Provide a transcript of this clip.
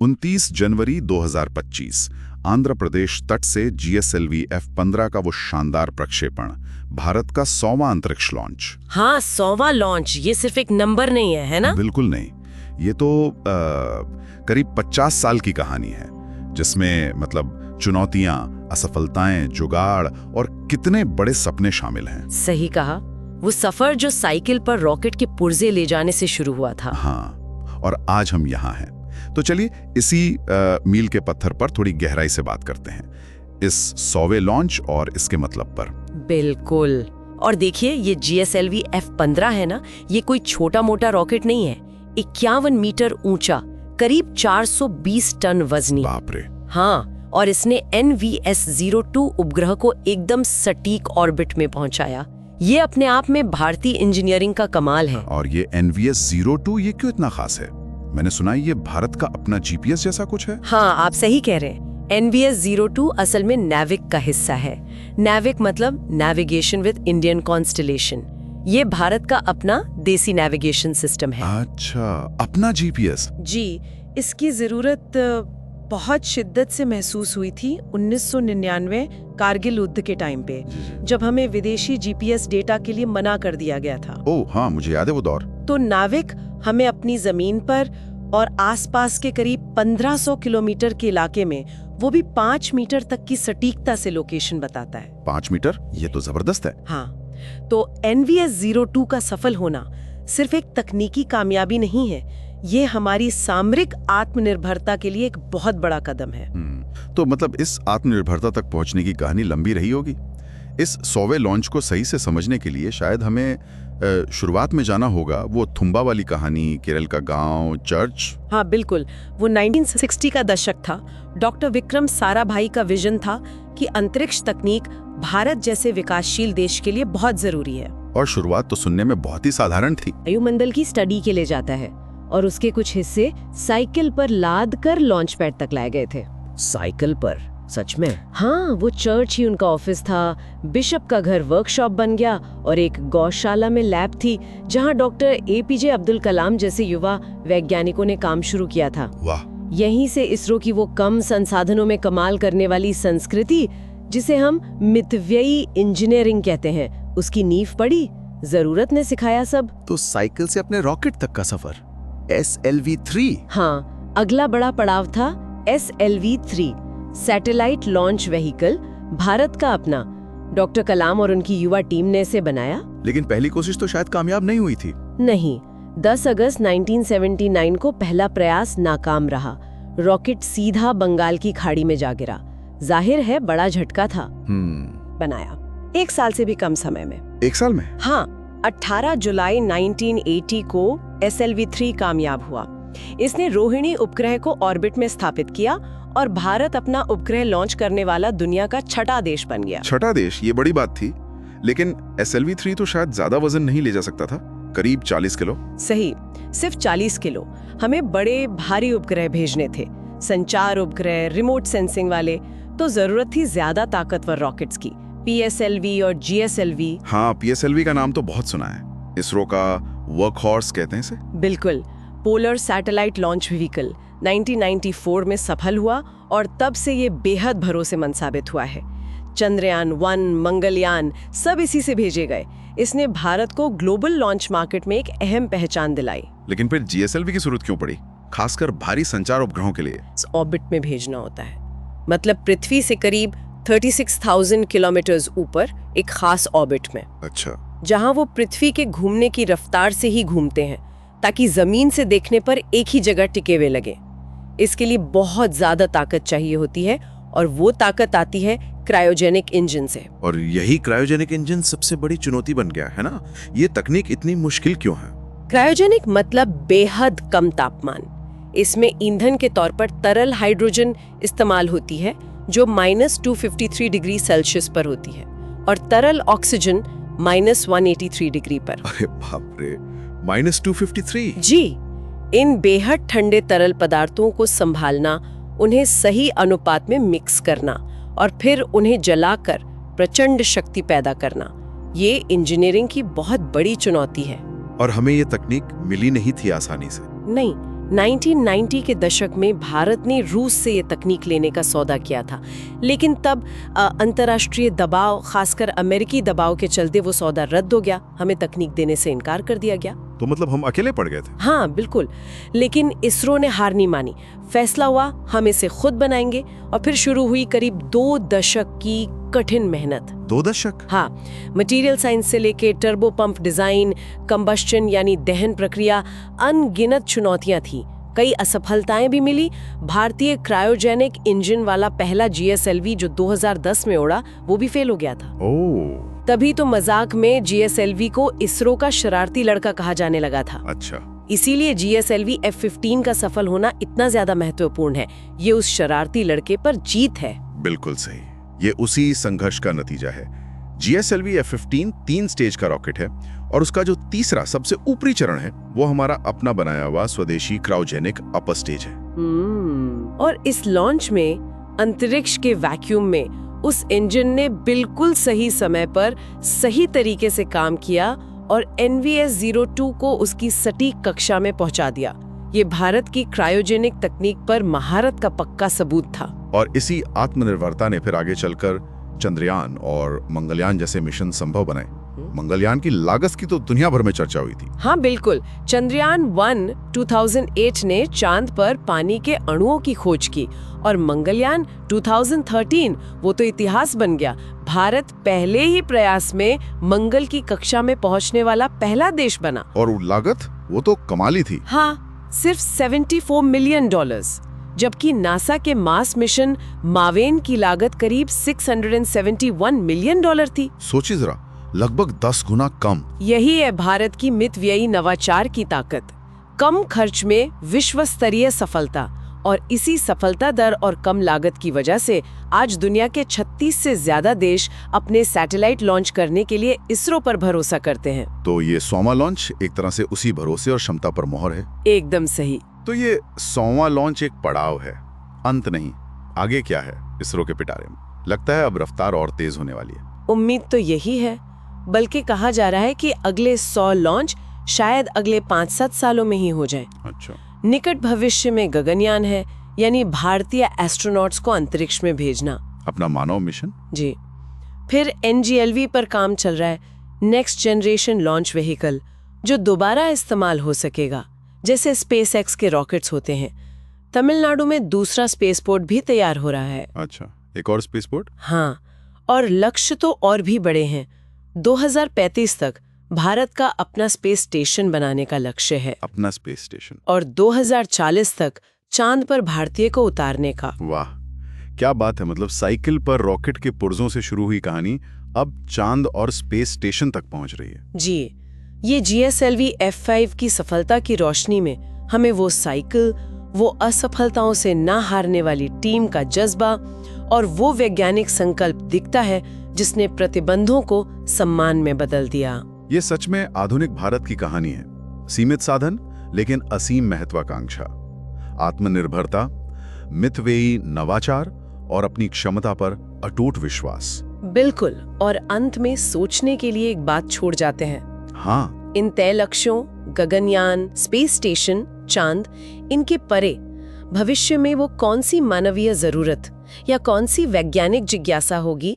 29 जनवरी 2025 आंध्र प्रदेश तट से GSLV F-15 का वो शानदार प्रक्षेपण, भारत का 100वां अंतरिक्ष लॉन्च। हाँ, 100वां लॉन्च, ये सिर्फ एक नंबर नहीं है ना? बिल्कुल नहीं, ये तो करीब 50 साल की कहानी है, जिसमें मतलब चुनौतियां, असफलताएं, जुगाड़ और कितने बड़े सपने शामिल हैं। सही कहा, वो सफर जो साइकिल पर रॉकेट के पुर्जे ले जाने से शुरू हुआ था। हाँ, और आज हम यहाँ हैं। तो चलिए इसी मील के पत्थर पर थोड़ी गहराई से बात करते हैं, इस 100वें लॉन्च और इसके मतलब पर। बिल्कुल। और देखिए, ये GSLV F-15 है ना, ये कोई छोटा मोटा रॉकेट नहीं है। 51 मीटर ऊंचा, करीब 420 टन वजनी। बाप रे। हाँ, और इसने NVS-02 उपग्रह को एकदम सटीक ऑर्बिट में पहुंचाया। ये अपने आप में भारतीय इंजीनियरिंग का कमाल है। और ये NVS-02 ये क्यों इतना खास है? मैंने सुना है ये भारत का अपना GPS जैसा कुछ है। हाँ, आप सही कह रहे हैं। NVS-02 असल में NAVIC का हिस्सा है। NAVIC मतलब नेविगेशन विद इंडियन कॉन्स्टलेशन। ये भारत का अपना देसी नेविगेशन सिस्टम है। अच्छा, अपना GPS। जी, इसकी जरूरत बहुत शिद्दत से महसूस हुई थी 1999 कारगिल युद्ध के टाइम पे, जब हमें विदेशी GPS डेटा के लिए मना कर दिया गया था। ओह हाँ, मुझे याद है वो दौर। तो नाविक हमें अपनी जमीन पर और आसपास के करीब 1500 किलोमीटर के इलाके में, वो भी 5 मीटर तक की सटीकता से लोकेशन बताता है। 5 मीटर? ये तो जबरदस्त है। हाँ, तो NVS-02 का सफल होना सिर्फ एक तकनीकी कामयाबी नहीं है, ये हमारी सामरिक आत्मनिर्भरता के लिए एक बहुत बड़ा कदम है। तो मतलब इस आत्मनिर्भरता तक पहुंचने की कहानी लंबी रही होगी। इस 100वें लॉन्च को सही से समझने के लिए शायद हमें शुरुआत में जाना होगा, वो थुम्बा वाली कहानी, केरल का गांव, चर्च। हाँ बिल्कुल, वो 1960 का दशक था। डॉक्टर विक्रम साराभाई का विजन था कि अंतरिक्ष तकनीक भारत जैसे विकासशील देश के लिए बहुत जरूरी है। और शुरुआत तो सुनने में बहुत ही साधारण थी। वायुमंडल की स्टडी के लिए जाता है और उसके कुछ हिस्से साइकिल पर लाद कर लॉन्च पैड तक लाए गए थे। साइकिल पर? सच में? हाँ, वो चर्च ही उनका ऑफिस था, बिशप का घर वर्कशॉप बन गया और एक गौशाला में लैब थी जहां डॉक्टर APJ अब्दुल कलाम जैसे युवा वैज्ञानिकों ने काम शुरू किया था। वाह। यहीं से इसरो की वो कम संसाधनों में कमाल करने वाली संस्कृति, जिसे हम मितव्ययी इंजीनियरिंग कहते हैं, उसकी नींव पड़ी। जरूरत ने सिखाया सब। तो साइकिल से अपने रॉकेट तक का सफर, SLV-3। हाँ, अगला बड़ा पड़ाव था SLV-3, satellite launch vehicle, Bharat का अपना। डॉक्टर कलाम और उनकी युवा टीम ने इसे बनाया। लेकिन पहली कोशिश तो शायद कामयाब नहीं हुई थी। नहीं, 10 अगस्त 1979 को पहला प्रयास नाकाम रहा। रॉकेट सीधा बंगाल की खाड़ी में जा गिरा। जाहिर है बड़ा झटका था। बनाया 1 साल से भी कम समय में। 1 साल में? हाँ, 18 जुलाई 1980 को SLV-3 कामयाब हुआ। इसने रोहिणी उपग्रह को ऑर्बिट में स्थापित किया और भारत अपना उपग्रह लॉन्च करने वाला दुनिया का 6ठा देश बन गया। 6ठा देश, ये बड़ी बात थी। लेकिन SLV-3 तो शायद ज्यादा वजन नहीं ले जा सकता था, करीब 40 किलो। सही, सिर्फ 40 किलो। हमें बड़े भारी उपग्रह भेजने थे, संचार उपग्रह, रिमोट सेंसिंग वाले। तो जरूरत थी ज्यादा ताकतवर रॉकेट्स की, PSLV और GSLV। हाँ, PSLV का नाम तो बहुत सुना है, इसरो का वर्कहॉर्स कहते हैं इसे। बिल्कुल, पोलर सैटेलाइट लॉन्च व्हीकल 1994 में सफल हुआ और तब से ये बेहद भरोसेमंद साबित हुआ है। चंद्रयान 1, मंगलयान सब इसी से भेजे गए। इसने भारत को ग्लोबल लॉन्च मार्केट में एक अहम पहचान दिलाई। लेकिन फिर GSLV की जरूरत क्यों पड़ी, खासकर भारी संचार उपग्रहों के लिए? ऑर्बिट में भेजना होता है, मतलब पृथ्वी से करीब 36,000 किलोमीटर ऊपर एक खास ऑर्बिट में। अच्छा। जहां वो पृथ्वी के घूमने की रफ्तार से ही घूमते हैं, ताकि जमीन से देखने पर एक ही जगह टिके हुए लगे। इसके लिए बहुत ज्यादा ताकत चाहिए होती है और वो ताकत आती है क्रायोजेनिक इंजन से। और यही क्रायोजेनिक इंजन सबसे बड़ी चुनौती बन गया है ना? ये तकनीक इतनी मुश्किल क्यों है? क्रायोजेनिक मतलब बेहद कम तापमान। इसमें ईंधन के तौर पर तरल हाइड्रोजन इस्तेमाल होती है जो -253 डिग्री सेल्सियस पर होती है और तरल ऑक्सीजन -183 डिग्री पर। अरे बाप रे, -253? जी, इन बेहद ठंडे तरल पदार्थों को संभालना, उन्हें सही अनुपात में मिक्स करना और फिर उन्हें जलाकर प्रचंड शक्ति पैदा करना, ये इंजीनियरिंग की बहुत बड़ी चुनौती है। और हमें ये तकनीक मिली नहीं थी आसानी से। नहीं, 1990 के दशक में भारत ने रूस से ये तकनीक लेने का सौदा किया था, लेकिन तब अंतर्राष्ट्रीय दबाव, खासकर अमेरिकी दबाव के चलते वो सौदा रद्द हो गया, हमें तकनीक देने से इनकार कर दिया गया। तो मतलब हम अकेले पड़ गए थे? हाँ बिल्कुल, लेकिन इसरो ने हार नहीं मानी। फैसला हुआ हम इसे खुद बनाएंगे, और फिर शुरू हुई करीब 2 दशक की कठिन मेहनत। 2 दशक? हाँ, मटेरियल साइंस से लेके टर्बो पंप डिजाइन, कंबस्शन यानी दहन प्रक्रिया, अनगिनत चुनौतियां थी। कई असफलताएं भी मिली। भारतीय क्रायोजेनिक इंजन वाला पहला GSLV जो 2010 में उड़ा, वो भी फेल हो गया था। ओह, तभी तो मजाक में GSLV को इसरो का शरारती लड़का कहा जाने लगा था। अच्छा। इसीलिए GSLV F-15 का सफल होना इतना ज्यादा महत्वपूर्ण है। ये उस शरारती लड़के पर जीत है। बिल्कुल सही, ये उसी संघर्ष का नतीजा है। GSLV F-15 3 स्टेज का रॉकेट है, और उसका जो तीसरा सबसे ऊपरी चरण है वो हमारा अपना बनाया हुआ स्वदेशी क्रायोजेनिक अपर स्टेज है। और इस लॉन्च में अंतरिक्ष के वैक्यूम में उस इंजन ने बिल्कुल सही समय पर सही तरीके से काम किया और NVS-02 को उसकी सटीक कक्षा में पहुंचा दिया। ये भारत की क्रायोजेनिक तकनीक पर महारत का पक्का सबूत था। और इसी आत्मनिर्भरता ने फिर आगे चलकर चंद्रयान और मंगलयान जैसे मिशन संभव बनाए। मंगलयान की लागत की तो दुनिया भर में चर्चा हुई थी। हाँ बिल्कुल, चंद्रयान 1 2008 ने चांद पर पानी के अणुओं की खोज की, और मंगलयान 2013 वो तो इतिहास बन गया। भारत पहले ही प्रयास में मंगल की कक्षा में पहुंचने वाला पहला देश बना। और वो लागत, वो तो कमाली थी। हाँ, सिर्फ $74 मिलियन, जबकि नासा के मार्स मिशन मावेन की लागत करीब $671 मिलियन थी। सोचिए जरा, लगभग 10 गुना कम। यही है भारत की मितव्ययी नवाचार की ताकत। कम खर्च में विश्व स्तरीय सफलता, और इसी सफलता दर और कम लागत की वजह से आज दुनिया के 36 से ज्यादा देश अपने सैटेलाइट लॉन्च करने के लिए इसरो पर भरोसा करते हैं। तो ये 100वां लॉन्च एक तरह से उसी भरोसे और क्षमता पर मोहर है। एकदम सही। तो ये 100वां लॉन्च एक पड़ाव है, अंत नहीं। आगे क्या है इसरो के पिटारे में? लगता है अब रफ्तार और तेज होने वाली है। उम्मीद तो यही है, बल्कि कहा जा रहा है कि अगले 100 लॉन्च शायद अगले 5-7 सालों में ही हो जाए। अच्छा। निकट भविष्य में गगनयान है, यानी भारतीय एस्ट्रोनॉट्स को अंतरिक्ष में भेजना, अपना मानव मिशन। जी। फिर NGLV पर काम चल रहा है, नेक्स्ट जनरेशन लॉन्च व्हीकल, जो दोबारा इस्तेमाल हो सकेगा, जैसे SpaceX के रॉकेट्स होते हैं। तमिलनाडु में दूसरा स्पेसपोर्ट भी तैयार हो रहा है। अच्छा, एक और स्पेसपोर्ट? हाँ, और लक्ष्य तो और भी बड़े हैं। 2035 तक भारत का अपना स्पेस स्टेशन बनाने का लक्ष्य है। अपना स्पेस स्टेशन। और 2040 तक चांद पर भारतीय को उतारने का। वाह, क्या बात है। मतलब साइकिल पर रॉकेट के पुर्जों से शुरू हुई कहानी अब चांद और स्पेस स्टेशन तक पहुंच रही है। जी, ये GSLV F5 की सफलता की रोशनी में हमें वो साइकिल, वो असफलताओं से ना हारने वाली टीम का जज्बा और वो वैज्ञानिक संकल्प दिखता है जिसने प्रतिबंधों को सम्मान में बदल दिया। ये सच में आधुनिक भारत की कहानी है। सीमित साधन लेकिन असीम महत्वाकांक्षा, आत्मनिर्भरता, मितव्ययी नवाचार और अपनी क्षमता पर अटूट विश्वास। बिल्कुल। और अंत में सोचने के लिए एक बात छोड़ जाते हैं। हाँ, इन तय लक्ष्यों, गगनयान, स्पेस स्टेशन, चांद, इनके परे भविष्य में वो कौन सी मानवीय जरूरत या कौन सी वैज्ञानिक जिज्ञासा होगी